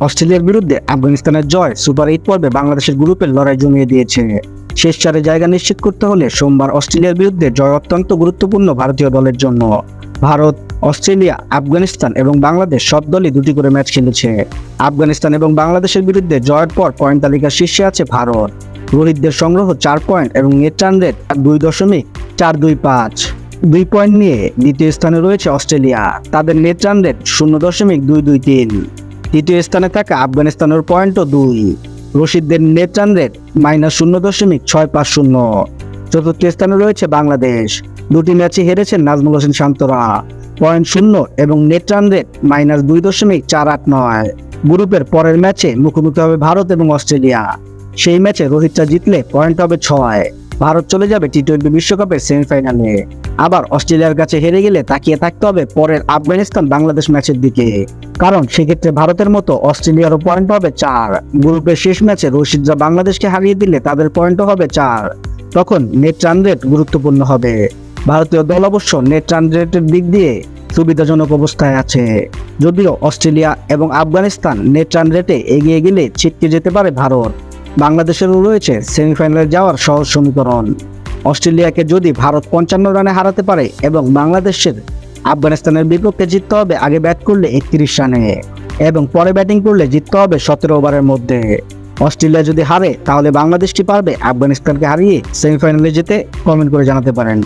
অস্ট্রেলিয়ার বিরুদ্ধে আফগানিস্তানের জয় সুপার 8 পর্বে বাংলাদেশের গ্রুপের লড়াই জমিয়ে দিয়েছে। শেষ চারে জায়গা নিশ্চিত করতে হলে সোমবার অস্ট্রেলিয়ার বিরুদ্ধে জয় অত্যন্ত গুরুত্বপূর্ণ ভারতীয় দলের জন্য। ভারত, অস্ট্রেলিয়া, আফগানিস্তান এবং বাংলাদেশ সব দলই দুটি করে ম্যাচ খেলেছে। আফগানিস্তান এবং বাংলাদেশের বিরুদ্ধে জয়ের পর পয়েন্ট তালিকার শীর্ষে আছে ভারত। রোহিতদের সংগ্রহ 4 পয়েন্ট এবং নেট রান রেট 2.425। 2 পয়েন্ট নিয়ে দ্বিতীয় স্থানে রয়েছে অস্ট্রেলিয়া, তাদের নেট রান রেট 0.223। তৃতীয় স্থানে থাকা আফগানিস্তানের পয়েন্টও 2। রশিদদের নেট রান রেট -0.650। চতুর্থ স্থানে রয়েছে বাংলাদেশ, দুটি ম্যাচে হেরেছেন নাজমুল হোসেন শান্তরা, পয়েন্ট 0 এবং নেট রান রেট -2.489। গ্রুপের পরের ম্যাচে মুখোমুখি হবে ভারত এবং অস্ট্রেলিয়া। সেই ম্যাচে রোহিতরা জিতলে পয়েন্ট হবে 6। ভারত চলে যাবে টি-20 বিশ্বকাপের সেমিফাইনালে। আবার অস্ট্রেলিয়ার কাছে হেরে গেলে তাকিয়ে থাকতে হবে পরের আফগানিস্তান বাংলাদেশ ম্যাচের দিকে, কারণ সেক্ষেত্রে ভারতের মতো অস্ট্রেলিয়ারও পয়েন্ট হবে 4। গ্রুপের শেষ ম্যাচে রশিদরা বাংলাদেশকে হারিয়ে দিলে তাদের পয়েন্টও হবে 4। তখন নেট রান রেট গুরুত্বপূর্ণ হবে। ভারতীয় দল অবশ্য নেট রান রেটের দিক দিয়ে সুবিধাজনক অবস্থায় আছে, যদিও অস্ট্রেলিয়া এবং আফগানিস্তান নেট রান রেটে এগিয়ে গেলে ছিটকে যেতে পারে ভারত। বাংলাদেশেরও রয়েছে সেমিফাইনালে যাওয়ার সহজ সমীকরণ। অস্ট্রেলিয়াকে যদি ভারত 55 রানে হারাতে পারে এবং বাংলাদেশের আফগানিস্তানের বিপক্ষে জিততে হবে আগে ব্যাট করলে 31 রানে এবং পরে ব্যাটিং করলে জিততে হবে 17 ওভারের মধ্যে। অস্ট্রেলিয়া যদি হারে তাহলে বাংলাদেশ কি পারবে আফগানিস্তানকে হারিয়ে সেমিফাইনালে যেতে? কমেন্ট করে জানাতে পারেন।